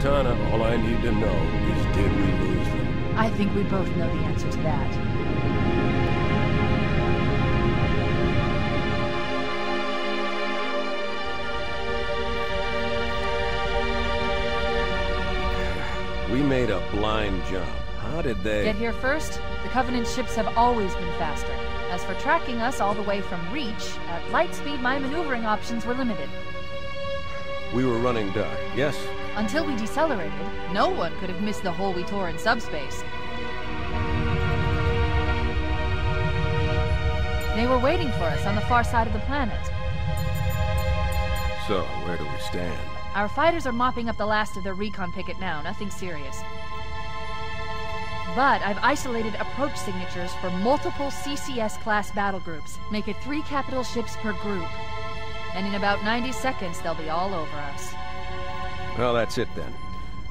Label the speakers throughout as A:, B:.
A: Cortana, all I need to know is did we lose them?
B: I think we both know the answer to that.
A: We made a blind jump. How did they...
B: Get here first? The Covenant ships have always been faster. As for tracking us all the way from Reach, at light speed my maneuvering options were limited.
A: We were running dark, yes?
B: Until we decelerated, no one could have missed the hole we tore in subspace. They were waiting for us on the far side of the planet.
A: So, where do we stand?
B: Our fighters are mopping up the last of their recon picket now, nothing serious. But I've isolated approach signatures for multiple CCS-class battle groups. Make it 3 capital ships per group. And in about 90 seconds, they'll be all over us.
A: Well, that's it then.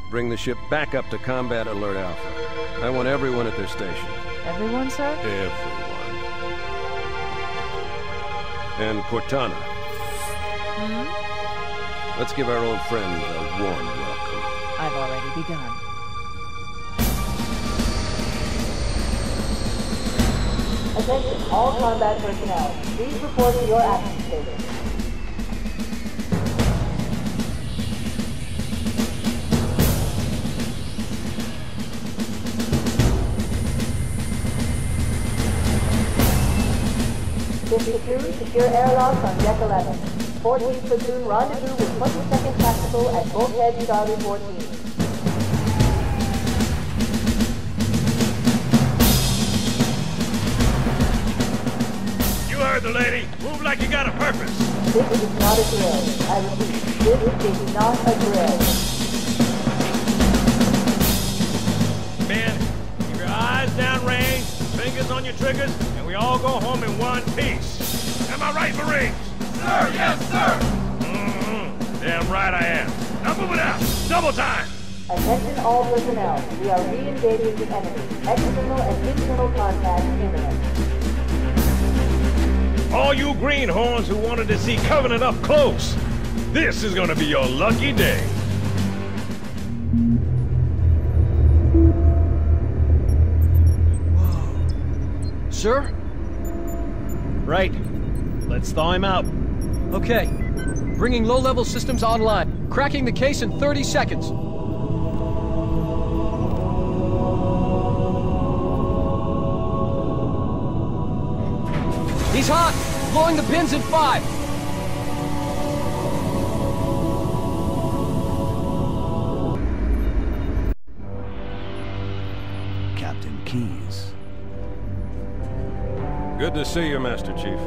A: Bring the ship back up to Combat Alert Alpha. I want everyone at their station.
B: Everyone, sir?
A: Everyone. And Cortana.
B: Hmm?
A: Let's give our old friend a warm welcome.
B: I've already begun.
C: Attention, all combat personnel. Please report to your action station. Secure airlocks on Deck 11. 14th Platoon rendezvous with 22nd Tactical at Bulkhead Charlie 14.
D: You heard the lady. Move like you got a purpose.
C: This is not a drill. I repeat, this is not a drill.
D: Men, keep your eyes downrange, fingers on your triggers, and we all go home in one piece. Am I right, Marines? Sir, yes, sir! Damn right I am. Now move it out. Double time!
C: Attention all personnel. We are re-engaging the enemy. External and internal contact imminent.
D: All you greenhorns who wanted to see Covenant up close, this is gonna be your lucky day.
E: Sir?
F: Right. Let's thaw him out.
E: Okay. Bringing low-level systems online. Cracking the case in 30 seconds. He's hot! Blowing the bins in 5!
G: Captain Keyes.
A: Good to see you, Master Chief.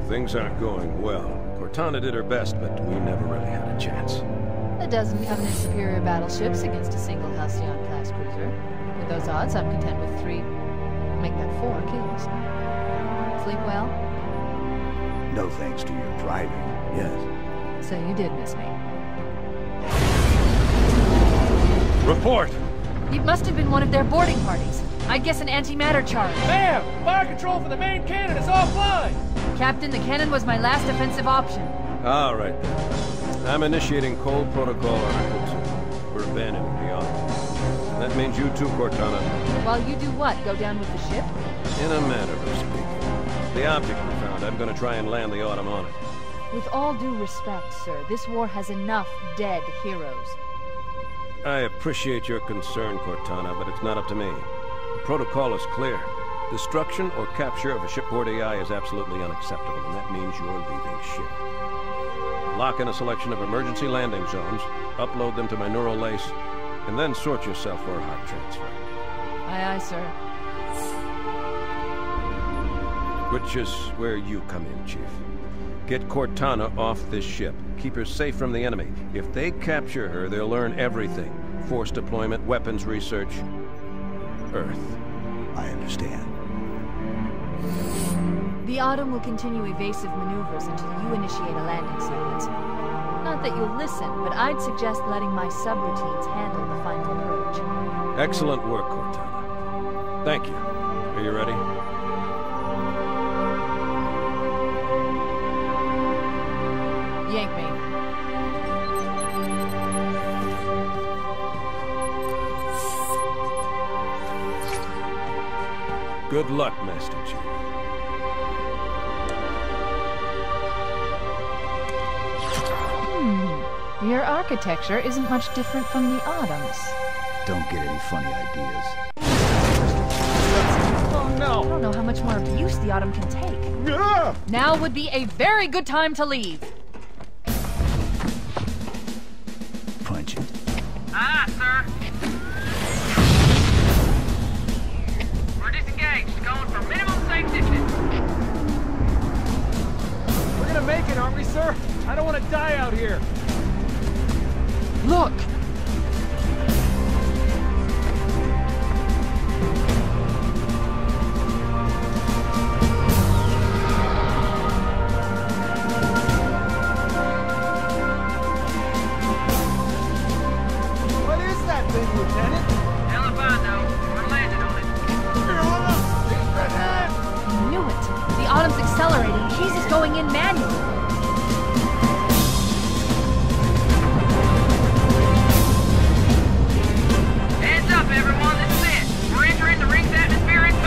A: Things aren't going well. Cortana did her best, but we never really had a chance.
B: A dozen Covenant superior battleships against a single Halcyon-class cruiser. With those odds, I'm content with 3... make that 4 kills. Sleep well?
G: No thanks to your driving, yes.
B: So you did miss me.
D: Report!
B: It must have been one of their boarding parties. I'd guess an antimatter charge.
E: Ma'am! Fire control for the main cannon is offline!
B: Captain, the cannon was my last offensive option.
A: All right, then. I'm initiating cold protocol Article 2. We're abandoning the Autumn. That means you too, Cortana.
B: While you do what? Go down with the ship?
A: In a manner of speaking. The object we found, I'm gonna try and land the Autumn on it.
B: With all due respect, sir, this war has enough dead heroes.
A: I appreciate your concern, Cortana, but it's not up to me. The protocol is clear. Destruction or capture of a shipboard AI is absolutely unacceptable, and that means you're leaving ship. Lock in a selection of emergency landing zones, upload them to my neural lace, and then sort yourself for a heart transfer.
B: Aye, aye, sir.
A: Which is where you come in, Chief. Get Cortana off this ship. Keep her safe from the enemy. If they capture her, they'll learn everything. Force deployment, weapons research, Earth.
G: I understand.
B: The Autumn will continue evasive maneuvers until you initiate a landing sequence. Not that you'll listen, but I'd suggest letting my subroutines handle the final approach.
A: Excellent work, Cortana. Thank you. Are you ready?
B: Yank me.
A: Good luck, Master Chief.
B: Your architecture isn't much different from the Autumn's.
G: Don't get any funny ideas.
F: Oh no!
B: I don't know how much more abuse the Autumn can take. Now would be a very good time to leave.
G: Punch it.
H: Sir. We're disengaged, going for minimum safe distance.
F: We're gonna make it, aren't we, sir? I don't want to die out here.
E: Look!
F: What is that thing, Lieutenant?
H: Hell if I know. We're landing on it.
B: I knew it. The Autumn's accelerating. Keys is going in manually.
H: Hands up, everyone. This is it. We're entering the ring's atmosphere in 5.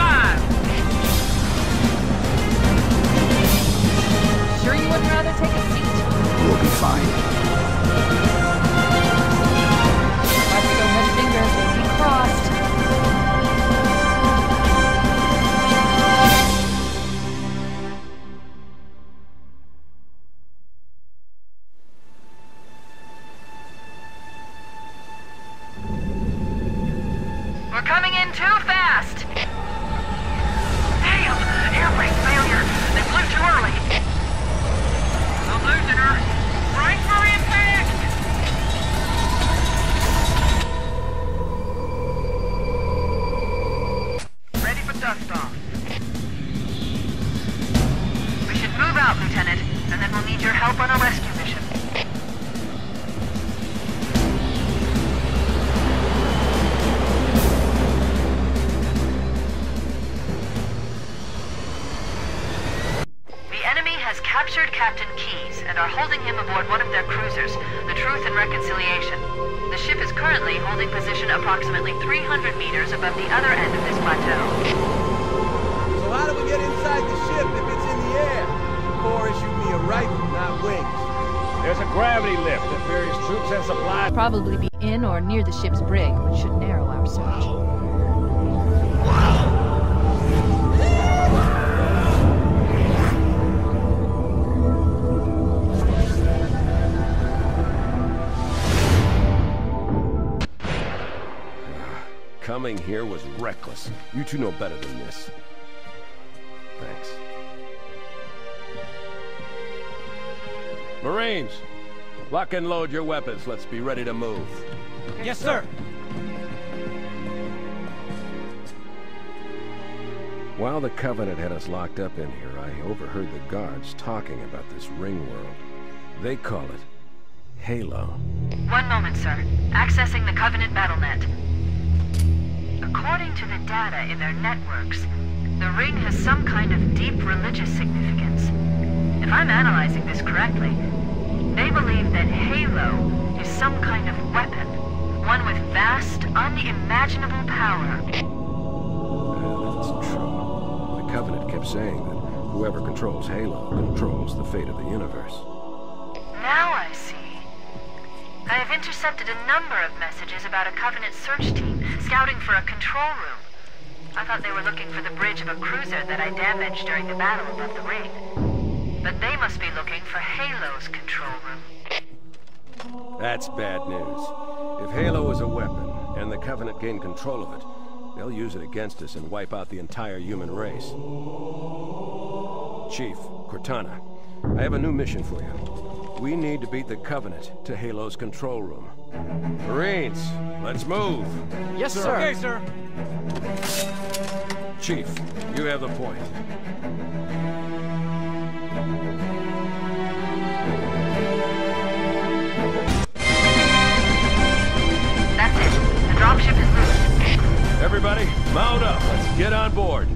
B: Sure you wouldn't rather take a seat?
G: We'll be fine.
B: Watch so much fingers, they'd be crossed.
H: We're coming in too fast. Damn! Air brake failure. They flew too early. I'm losing her. Brace for impact! Ready for dust off. We should move out, Lieutenant, and then we'll need your help on a rescue mission. The enemy has captured Captain Keyes and are holding him aboard one of their cruisers, the Truth and Reconciliation. The ship is currently holding position approximately 300 meters above the other end of this plateau.
I: So how do we get inside the ship if it's in the air? Or issue me a rifle, not wings.
D: There's a gravity lift that various troops and supplies.
B: Probably be in or near the ship's brig, which should narrow our search.
A: Coming here was reckless. You two know better than this. Thanks. Marines, lock and load your weapons. Let's be ready to move.
F: Yes, sir.
A: While the Covenant had us locked up in here, I overheard the guards talking about this ring world. They call it Halo.
H: One moment, sir. Accessing the Covenant BattleNet. According to the data in their networks, the ring has some kind of deep religious significance. If I'm analyzing this correctly, they believe that Halo is some kind of weapon, one with vast, unimaginable power.
A: That's true. The Covenant kept saying that whoever controls Halo controls the fate of the universe.
H: Now I see. I have intercepted a number of messages about a Covenant search team scouting for a control room. I thought they were looking for the bridge of a cruiser that I damaged during the battle above the ring. But they must be looking for Halo's control room.
A: That's bad news. If Halo is a weapon, and the Covenant gain control of it, they'll use it against us and wipe out the entire human race. Chief, Cortana, I have a new mission for you. We need to beat the Covenant to Halo's control room. Marines, let's move.
E: Yes, sir.
F: Okay, sir.
A: Chief, you have the point.
H: That's it. The dropship is loose.
A: Everybody, mount up. Let's get on board.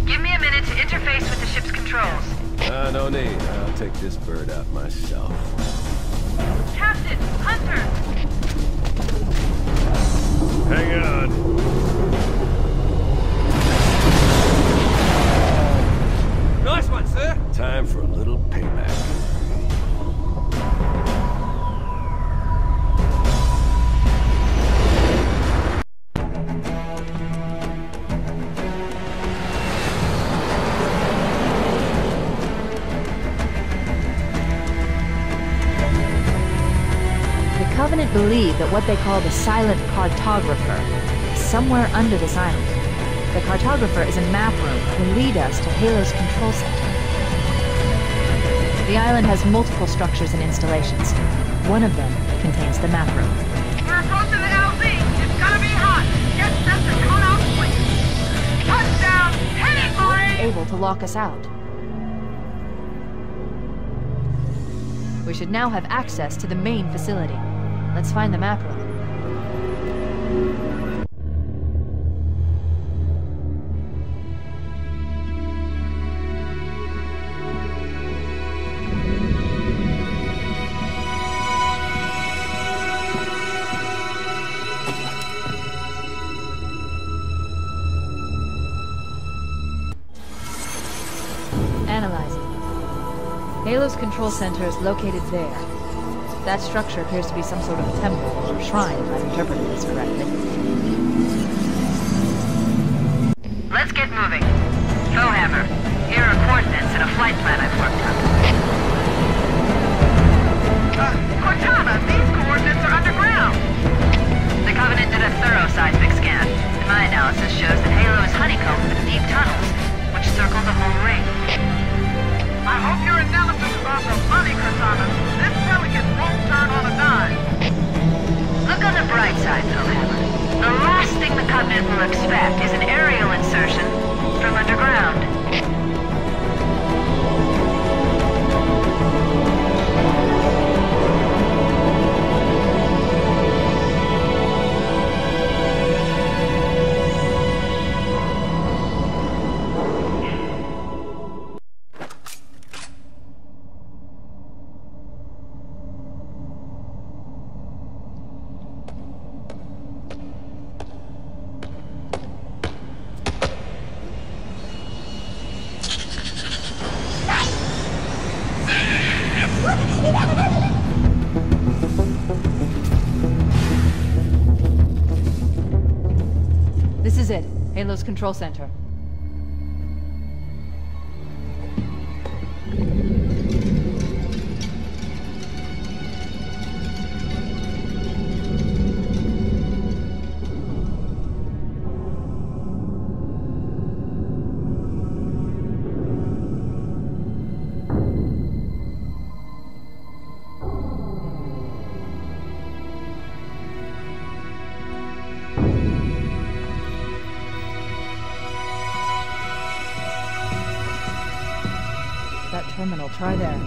H: Give me a minute to interface with the ship's controls.
A: No need. I'll take this bird out myself.
H: Captain! Hunter!
D: Hang on.
I: Nice one, sir.
A: Time for a little payback.
B: The Covenant believe that what they call the Silent Cartographer is somewhere under this island. The Cartographer is a map room that will lead us to Halo's control center. The island has multiple structures and installations. One of them contains the map room.
H: We're approaching the LZ! It's gonna be hot! Get set to cut off quick! Touchdown! Hit it, Marine!
B: Able to lock us out. We should now have access to the main facility. Let's find the map room. Analyzing. Halo's control center is located there. That structure appears to be some sort of temple or shrine, if I've interpreted this correctly.
H: Let's get moving. Foehammer, here are coordinates and a flight plan I've worked up. Cortana, these coordinates are underground! The Covenant did a thorough seismic scan, and my analysis shows that Halo is honeycombed with deep tunnels, which circle the whole ring. I hope your analysis is also funny, Cortana. This Pelican won't turn on a dime. Look on the bright side, Foehammer. The last thing the Covenant will expect is an aerial insertion from underground.
B: This is it. Halo's control center. That terminal, try there.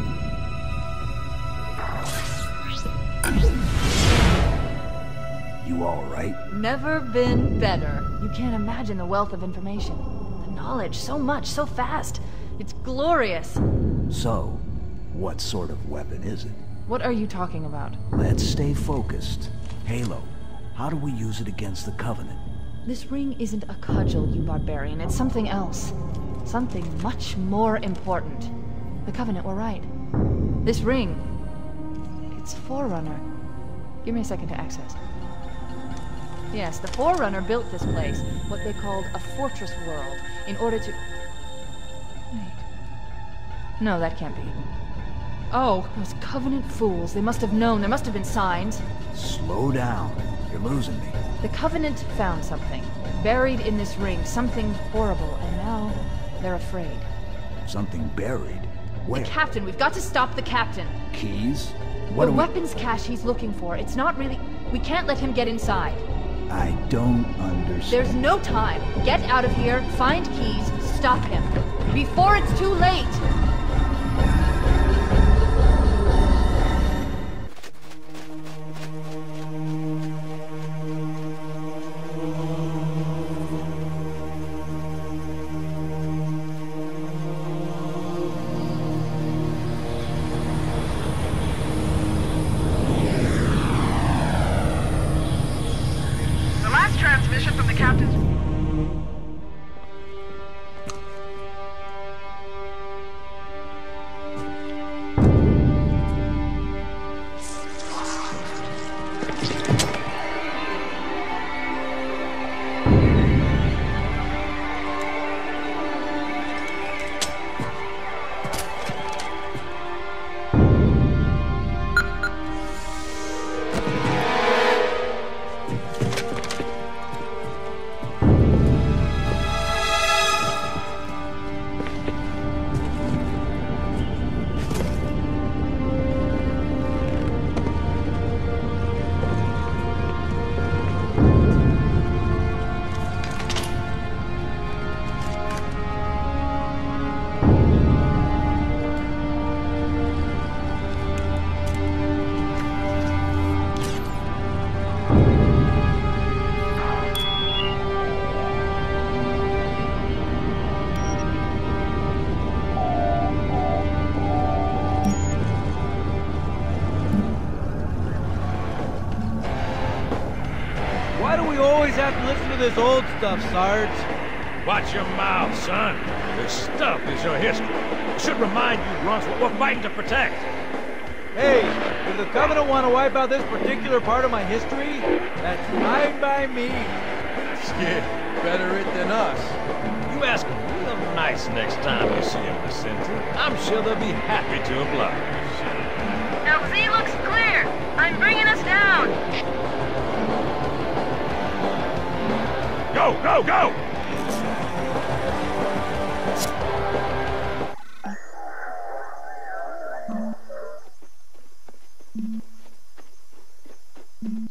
G: You all right?
B: Never been better. You can't imagine the wealth of information. The knowledge, so much, so fast. It's glorious.
G: So, what sort of weapon is it?
B: What are you talking about?
G: Let's stay focused. Halo, how do we use it against the Covenant?
B: This ring isn't a cudgel, you barbarian. It's something else. Something much more important. The Covenant were right. This ring, it's Forerunner. Give me a second to access. Yes, the Forerunner built this place, what they called a fortress world, in order to... Wait. No, that can't be. Oh, those Covenant fools. They must have known. There must have been signs.
G: Slow down. You're losing me.
B: The Covenant found something, buried in this ring, something horrible, and now they're afraid.
G: Something buried? Where?
B: The captain. We've got to stop the captain.
G: Keys? What
B: The
G: do
B: weapons cache he's looking for. It's not really... We can't let him get inside.
G: I don't understand.
B: There's no time. Get out of here, find keys, stop him. Before it's too late!
F: to this old stuff, Sarge.
D: Watch your mouth, son. This stuff is your history. It should remind you, drunks, what we're fighting to protect.
F: Hey, if the Covenant want to wipe out this particular part of my history, that's fine by me.
I: Skid, better it than us.
D: You ask them real nice next time you see them, Vicente. I'm sure they'll be happy to oblige.
H: LZ looks clear. I'm bringing us down.
D: Go, go, go!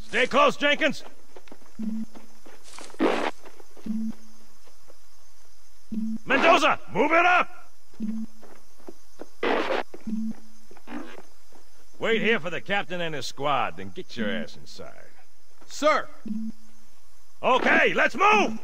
D: Stay close, Jenkins. Mendoza, move it up! Wait here for the captain and his squad, then get your ass inside.
I: Sir!
D: Okay, let's move!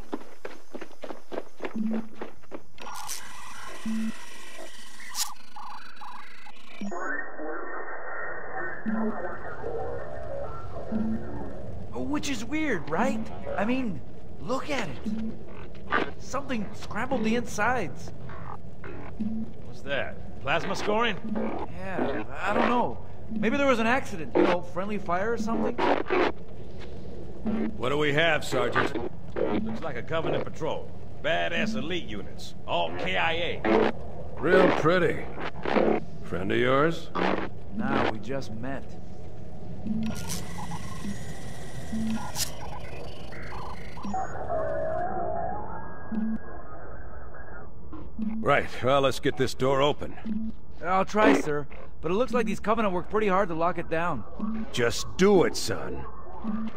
J: Which is weird, right? I mean, look at it. Something scrambled the insides.
D: What's that? Plasma scoring?
J: Yeah, I don't know. Maybe there was an accident, you know, friendly fire or something?
A: What do we have, Sergeant?
D: Looks like a Covenant patrol. Badass elite units. All KIA.
A: Real pretty. Friend of yours?
J: Nah, we just met.
A: Right, well, let's get this door open.
J: I'll try, sir. But it looks like these Covenant worked pretty hard to lock it down.
A: Just do it, son.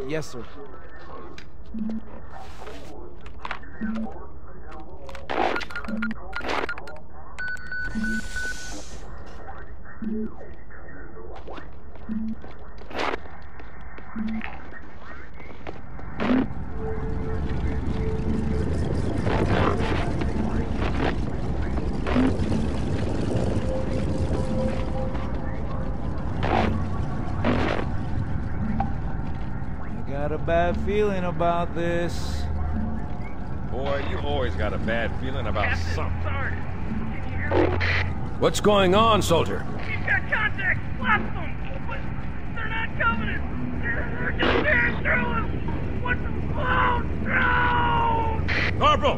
J: Yes, sir. Got a bad feeling about this.
D: Boy, you always got a bad feeling about
K: Captain,
D: something.
K: sorry. Can you hear me?
A: What's going on, soldier?
K: He's got contact. Lost them. But they're not Covenant. They're just tearing through us. What's the
D: Corporal,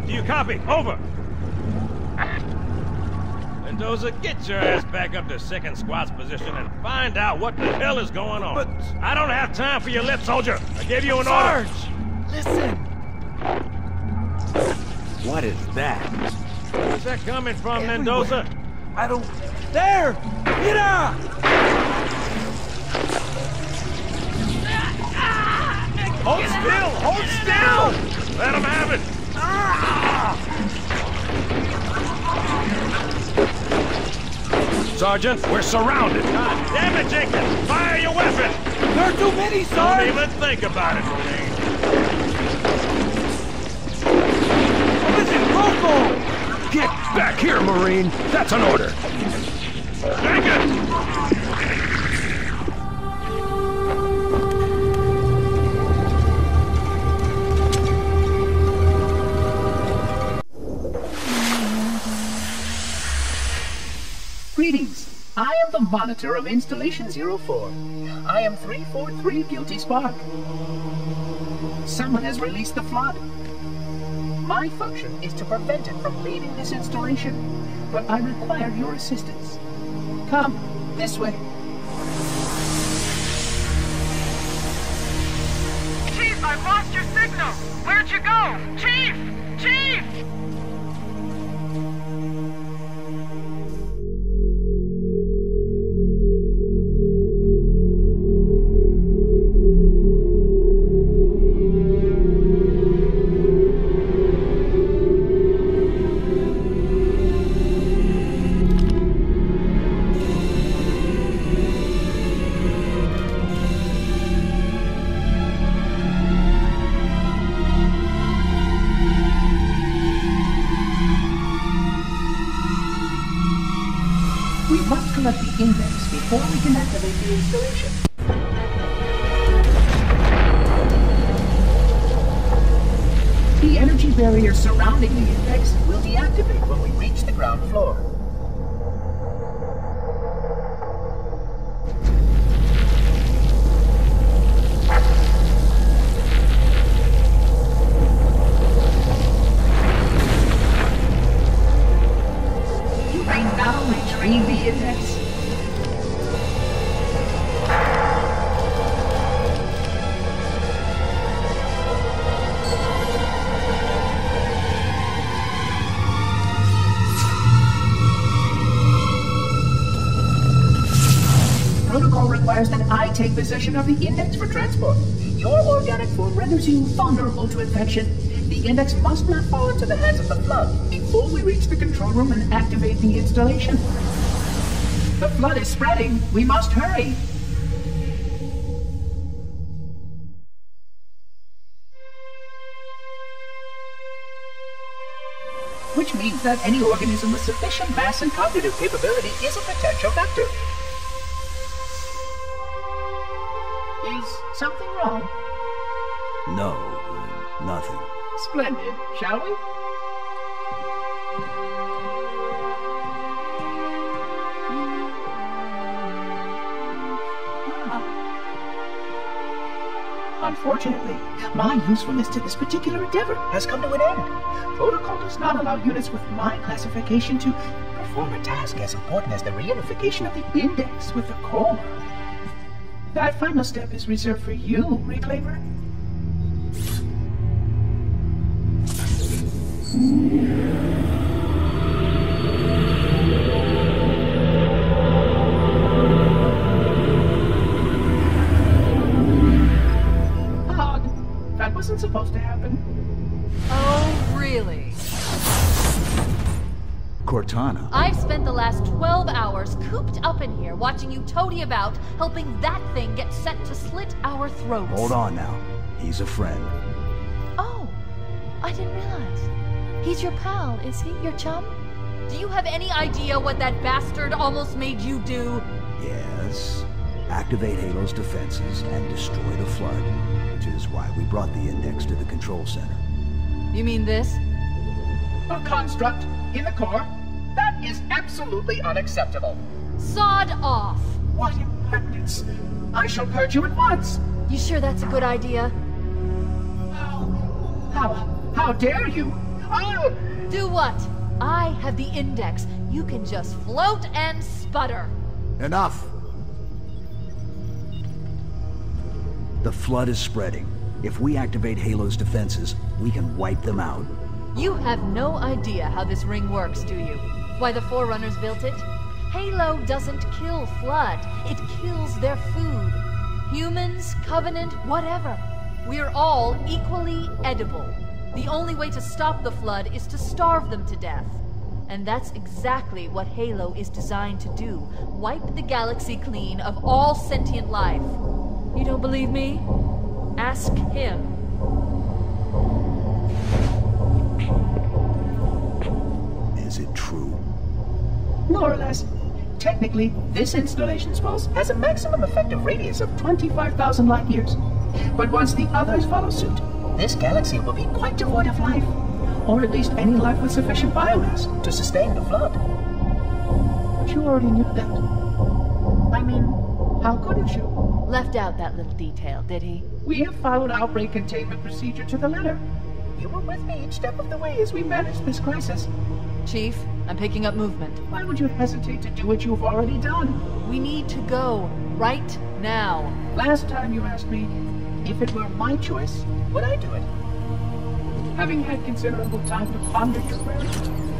D: do you copy? Over. Mendoza, get your ass back up to second squad's position and find out what the hell is going on.
J: But
D: I don't have time for your lip, soldier. I gave you an
J: Sarge!
D: order.
J: Listen!
G: What is that?
D: Where's that coming from, Mendoza?
J: I don't... There! Mira!
D: Hold still! Hold still! Let him have it! Sergeant, we're surrounded. God damn it, Jenkins! Fire your weapon!
J: There are too many, Sarge!
D: Don't even think about it, Marine.
J: Listen, Rocco!
A: Get back here, Marine! That's an order!
D: Jenkins!
L: Greetings. I am the monitor of Installation 04. I am 343 Guilty Spark. Someone has released the flood. My function is to prevent it from leaving this installation, but I require your assistance. Come, this way.
H: Chief, I've lost your signal. Where'd you go? Chief! Chief!
L: We must collect the index before we can activate the installation. barrier surrounding the index will deactivate when we reach the ground floor. You may now retrieve the index. Protocol requires that I take possession of the index for transport. Your organic form renders you vulnerable to infection. The index must not fall into the hands of the Flood before we reach the control room and activate the installation. The Flood is spreading. We must hurry. Which means that any organism with sufficient mass and cognitive capability is a potential vector. Is something wrong?
G: No, nothing.
L: Splendid, shall we? Unfortunately, my usefulness to this particular endeavor has come to an end. Protocol does not allow units with my classification to perform a task as important as the reunification of the index with the core. That final step is reserved for you, Reclaimer. Odd. That wasn't supposed to happen.
B: Oh, really?
G: Cortana.
B: I've spent the last 12 hours cooped up in here watching you toady about, helping that thing get set to slit our throats.
G: Hold on now. He's a friend.
B: Oh, I didn't realize. He's your pal, is he? Your chum? Do you have any idea what that bastard almost made you do?
G: Yes. Activate Halo's defenses and destroy the Flood, which is why we brought the index to the control center.
B: You mean this?
L: A construct in the core? That is absolutely unacceptable.
B: Sod off!
L: What impertinence! I shall purge you at once!
B: You sure that's a good idea?
L: How dare you? Oh!
B: Do what? I have the index. You can just float and sputter.
G: Enough! The Flood is spreading. If we activate Halo's defenses, we can wipe them out.
B: You have no idea how this ring works, do you? Why the Forerunners built it? Halo doesn't kill Flood. It kills their food. Humans, Covenant, whatever. We're all equally edible. The only way to stop the Flood is to starve them to death. And that's exactly what Halo is designed to do. Wipe the galaxy clean of all sentient life. You don't believe me? Ask him.
G: Is it true?
L: More or less. Technically, this installation's pulse has a maximum effective radius of 25,000 light years. But once the others follow suit, this galaxy will be quite devoid of life. Or at least any life with sufficient biomass to sustain the Flood. But you already knew that. I mean, how couldn't you?
B: Left out that little detail, did he?
L: We have followed outbreak containment procedure to the letter. You were with me each step of the way as we managed this crisis.
B: Chief, I'm picking up movement.
L: Why would you hesitate to do what you've already done?
B: We need to go. Right now.
L: Last time you asked me, if it were my choice, would I do it? Having had considerable time to ponder your query,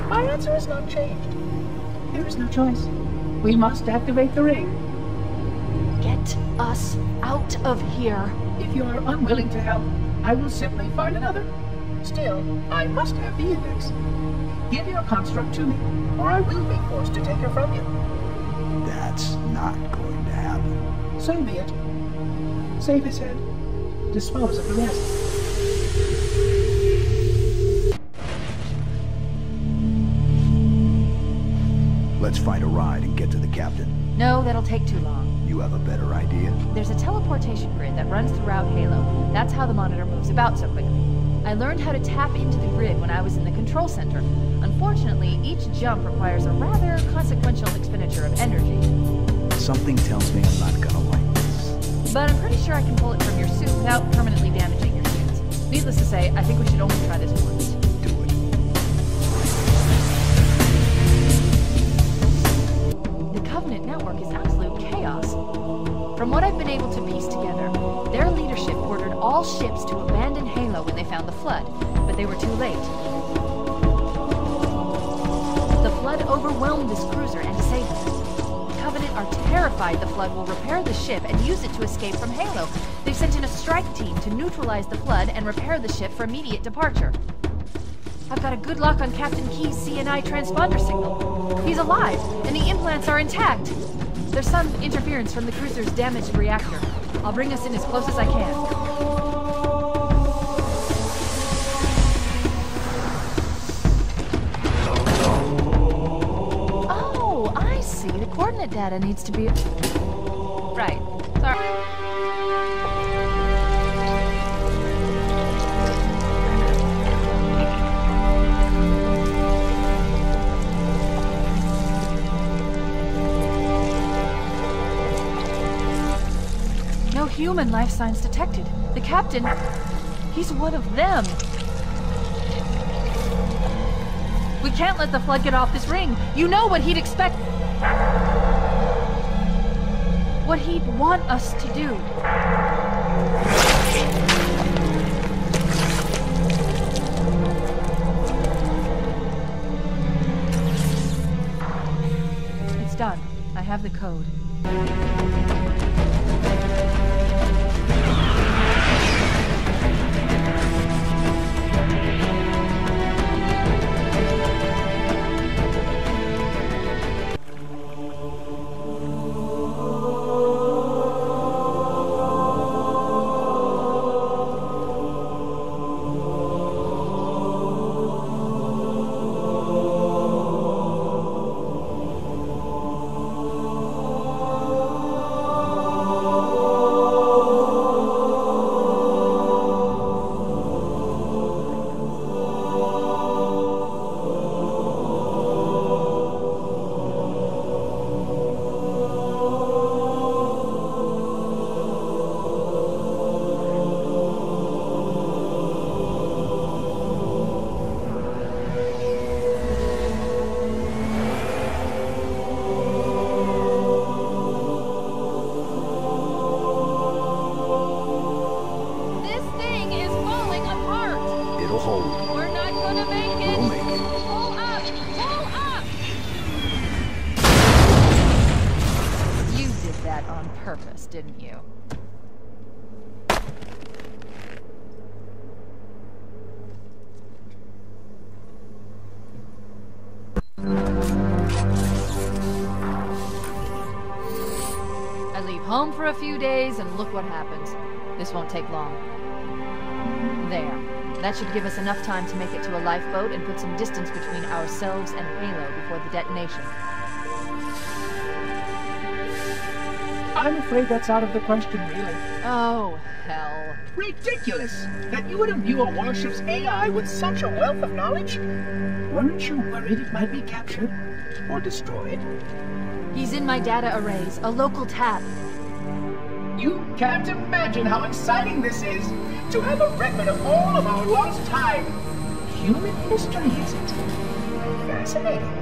L: my answer has not changed. There is no choice. We must activate the ring.
B: Get us out of here.
L: If you are unwilling to help, I will simply find another. Still, I must have the index. Give your construct to me, or I will be forced to take her from you.
G: That's not going to happen.
L: So be it. Save his head. Dispose of the rest.
G: Let's find a ride and get to the captain.
B: No, that'll take too long.
G: You have a better idea?
B: There's a teleportation grid that runs throughout Halo. That's how the monitor moves about so quickly. I learned how to tap into the grid when I was in the control center. Unfortunately, each jump requires a rather consequential expenditure of energy.
G: Something tells me I'm not gonna like this.
B: But I'm pretty sure I can pull it from your suit without permanently damaging your suits. Needless to say, I think we should only try this once.
G: Do it.
B: The Covenant network is absolute chaos. From what I've been able to piece together, their leadership ordered all ships to abandon Halo when they found the Flood, but they were too late. The Flood overwhelmed this cruiser and disabled it. The Covenant are terrified the Flood will repair the ship and use it to escape from Halo. They've sent in a strike team to neutralize the Flood and repair the ship for immediate departure. I've got a good lock on Captain Key's CNI transponder signal. He's alive, and the implants are intact. There's some interference from the cruiser's damaged reactor. I'll bring us in as close as I can. Oh, I see. The coordinate data needs to be... Right. Sorry. No human life signs detected. The captain, he's one of them. We can't let the Flood get off this ring. You know what he'd expect. What he'd want us to do. It's done. I have the code. Purpose, didn't you? I leave home for a few days and look what happens. This won't take long. There. That should give us enough time to make it to a lifeboat and put some distance between ourselves and Halo before the detonation.
L: I'm afraid that's out of the question, really.
B: Oh, hell.
L: Ridiculous! That you would imbue a warship's AI with such a wealth of knowledge? Weren't you worried it might be captured? Or destroyed?
B: He's in my data arrays, a local tab.
L: You can't imagine how exciting this is! To have a record of all of our lost time! Human history, is it? Fascinating.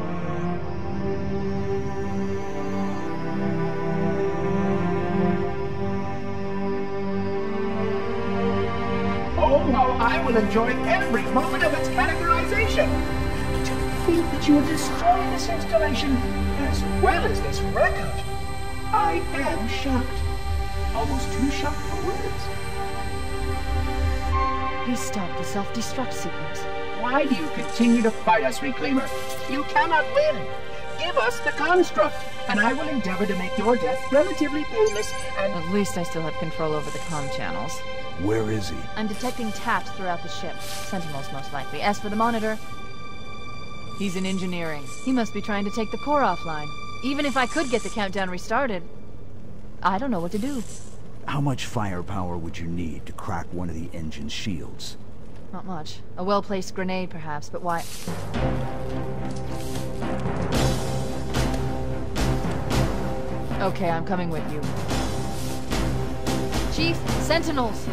L: Oh, how I will enjoy every moment of its categorization! To think that you have destroyed this installation as well as this record! I am shocked. Almost too shocked for words.
B: He stopped the self-destruct sequence.
L: Why do you continue to fight us, Reclaimer? You cannot win! Give us the construct, and I will endeavor to make your death relatively painless and...
B: At least I still have control over the comm channels.
G: Where is he?
B: I'm detecting taps throughout the ship. Sentinels, most likely. As for the monitor, he's in engineering. He must be trying to take the core offline. Even if I could get the countdown restarted, I don't know what to do.
G: How much firepower would you need to crack one of the engine's shields?
B: Not much. A well-placed grenade, perhaps, but why... Okay, I'm coming with you. Chief, sentinels!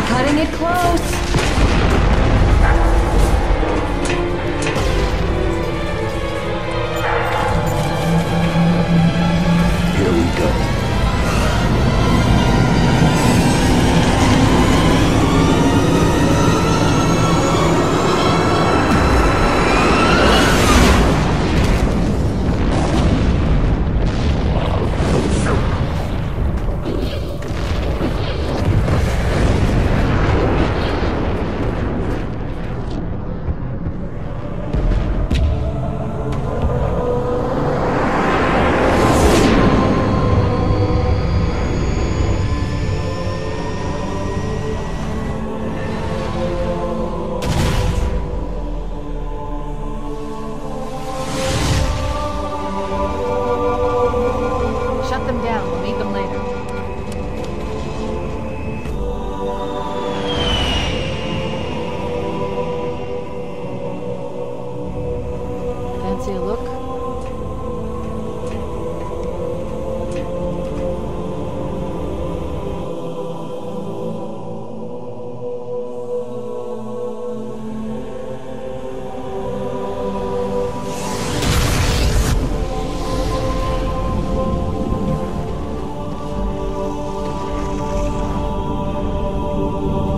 B: Cutting it close!
G: Here we go.
B: Fancy a look?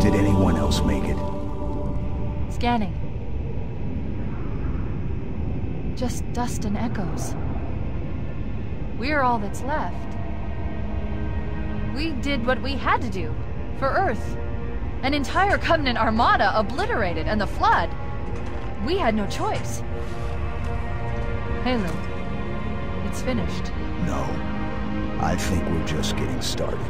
G: Did anyone else make it?
B: Scanning. Just dust and echoes. We're all that's left. We did what we had to do. For Earth. An entire Covenant armada obliterated, and the Flood. We had no choice. Halo. It's finished.
G: No. I think we're just getting started.